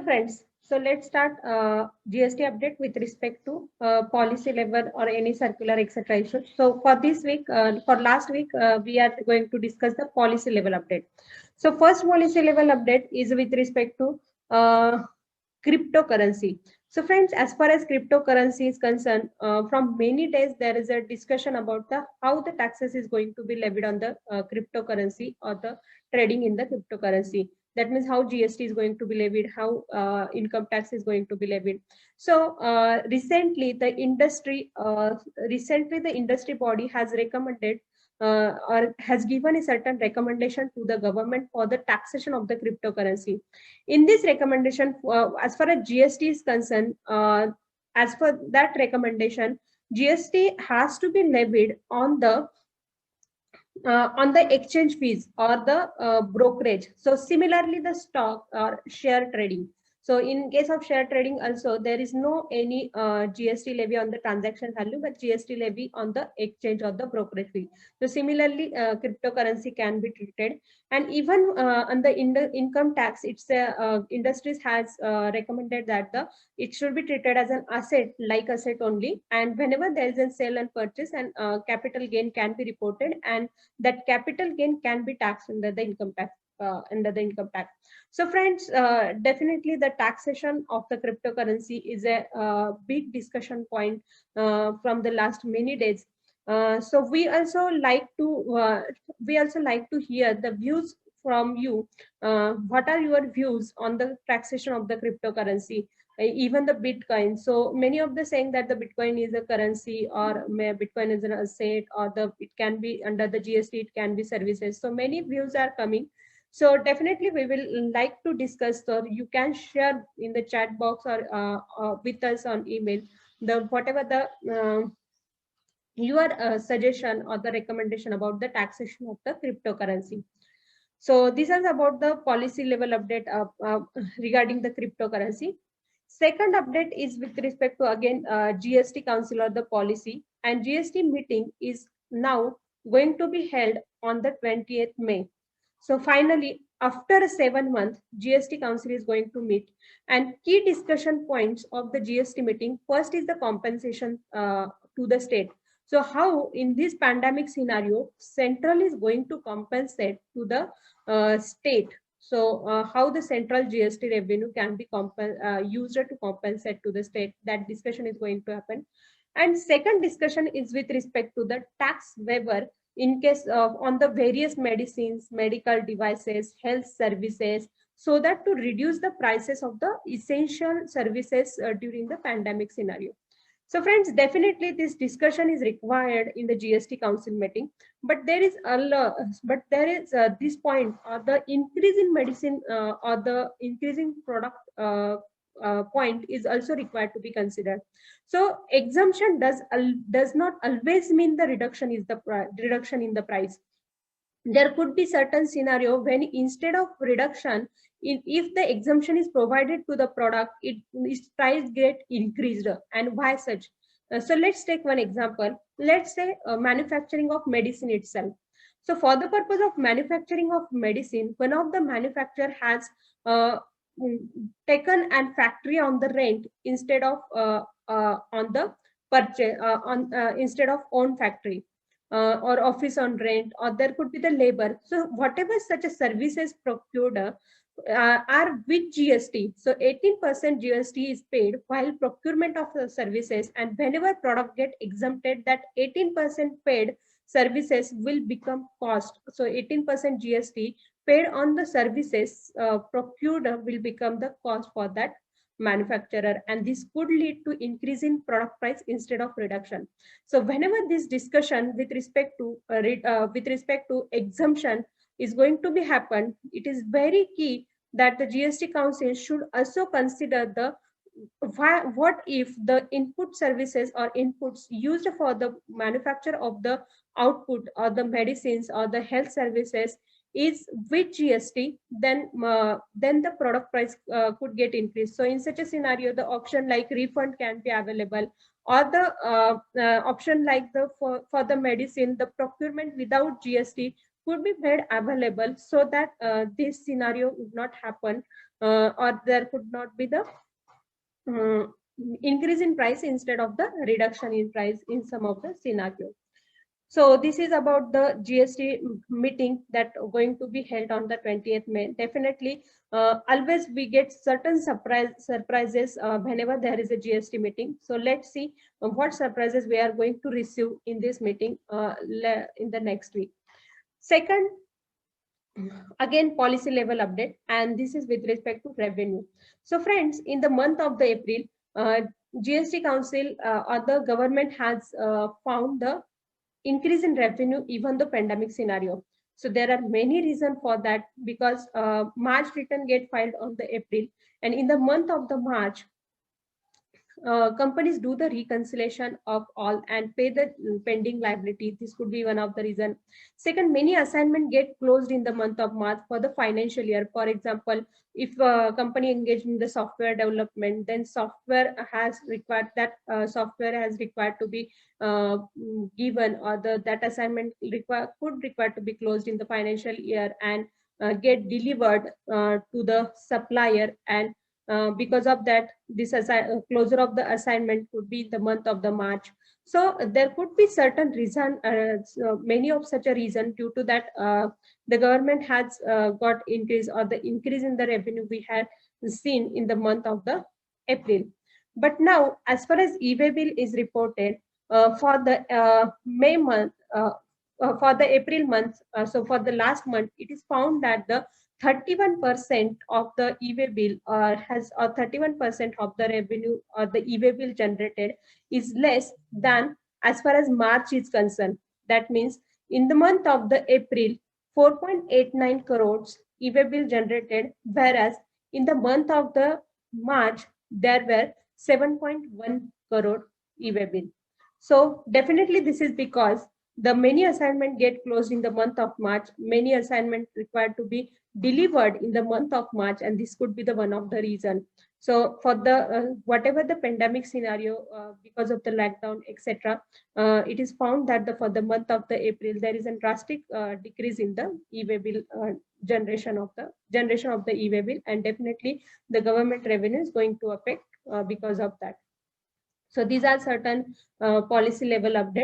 friends, so let's start GST update with respect to policy level or any circular etc. issues. So for this week, for last week, we are going to discuss the policy level update. So first policy level update is with respect to cryptocurrency. So friends, as far as cryptocurrency is concerned, from many days there is a discussion about the how the taxes is going to be levied on the cryptocurrency or the trading in the cryptocurrency. That means how GST is going to be levied, how income tax is going to be levied. So recently the industry body has recommended or has given a certain recommendation to the government for the taxation of the cryptocurrency. In this recommendation, as far as GST is concerned, as for that recommendation, GST has to be levied on the exchange fees or the brokerage. So similarly, the stock or share trading. So in case of share trading also, there is no any GST levy on the transaction value, but GST levy on the exchange or the brokerage fee. So similarly, cryptocurrency can be treated. And even on the income tax, it's industries has recommended that it should be treated as an asset, like asset only. And whenever there is a sale and purchase, and capital gain can be reported, and that capital gain can be taxed under the income tax. So friends, definitely the taxation of the cryptocurrency is a big discussion point from the last many days. So we also like to hear the views from you. What are your views on the taxation of the cryptocurrency? Even the Bitcoin. So many of the saying that the Bitcoin is a currency, or Bitcoin is an asset, or it can be under the GST, it can be services. So many views are coming. So definitely we will like to discuss, or you can share in the chat box or with us on email the whatever the your suggestion or the recommendation about the taxation of the cryptocurrency. So these are about the policy level update regarding the cryptocurrency. Second update is with respect to again GST Council or the policy, and GST meeting is now going to be held on the 20th May. So finally, after 7 months, GST Council is going to meet, and key discussion points of the GST meeting. First is the compensation to the state. So how in this pandemic scenario, central is going to compensate to the state. So how the central GST revenue can be used to compensate to the state, that discussion is going to happen. And second discussion is with respect to the tax waiver in case of on the various medicines, medical devices, health services, so that to reduce the prices of the essential services during the pandemic scenario. So friends, definitely this discussion is required in the GST Council meeting, but there is this point, the increase in medicine or the increasing product point is also required to be considered. So exemption does not always mean the reduction in the price. There could be certain scenario when instead of reduction, if the exemption is provided to the product, its price get increased. And why such? So let's take one example. Let's say manufacturing of medicine itself. So for the purpose of manufacturing of medicine, one of the manufacturer has uh, taken an factory on the rent instead of on the purchase instead of own factory, or office on rent, or there could be the labor. So whatever such a services procured are with GST. So 18% GST is paid while procurement of the services, and whenever product get exempted, that 18% paid services will become cost. So 18% GST paid on the services procured will become the cost for that manufacturer, and this could lead to increase in product price instead of reduction. So whenever this discussion with respect to exemption is going to be happen, it is very key that the GST Council should also consider the what if the input services or inputs used for the manufacture of the output or the medicines or the health services is with GST, then the product price could get increased. So in such a scenario, the option like refund can be available, or the option like for the medicine, the procurement without GST could be made available, so that this scenario would not happen or there could not be the increase in price instead of the reduction in price in some of the scenario. So this is about the GST meeting that going to be held on the 20th May. Definitely, always we get certain surprises whenever there is a GST meeting. So let's see what surprises we are going to receive in this meeting in the next week. Second, again policy level update, and this is with respect to revenue. So friends, in the month of the April, GST Council or the government has found the increase in revenue even the pandemic scenario. So there are many reasons for that, because March return get filed on the April, and in the month of the March, companies do the reconciliation of all and pay the pending liability. This could be one of the reason. Second, many assignment get closed in the month of March for the financial year. For example, if a company engaged in the software development, then software has required to be given, or that assignment could require to be closed in the financial year and get delivered to the supplier, and because of that, this closure of the assignment could be the month of the March. So there could be certain reason, many of such a reason, due to that the government has got increase, or the increase in the revenue we had seen in the month of the April. But now, as far as e-way bill is reported for the May month, for the April month, so for the last month, it is found that the 31% of the e-way bill has, or 31% of the revenue or the e-way bill generated is less than as far as March is concerned. That means in the month of the April, 4.89 crores e-way bill generated, whereas in the month of the March, there were 7.1 crore e-way bill. So definitely this is because the many assignment get closed in the month of March, many assignment required to be delivered in the month of March, and this could be the one of the reason. So for the whatever the pandemic scenario, because of the lockdown, etc., it is found that for the month of the April, there is a drastic decrease in the e-way bill generation of the e-way bill, and definitely the government revenue is going to affect because of that. So these are certain policy level updates.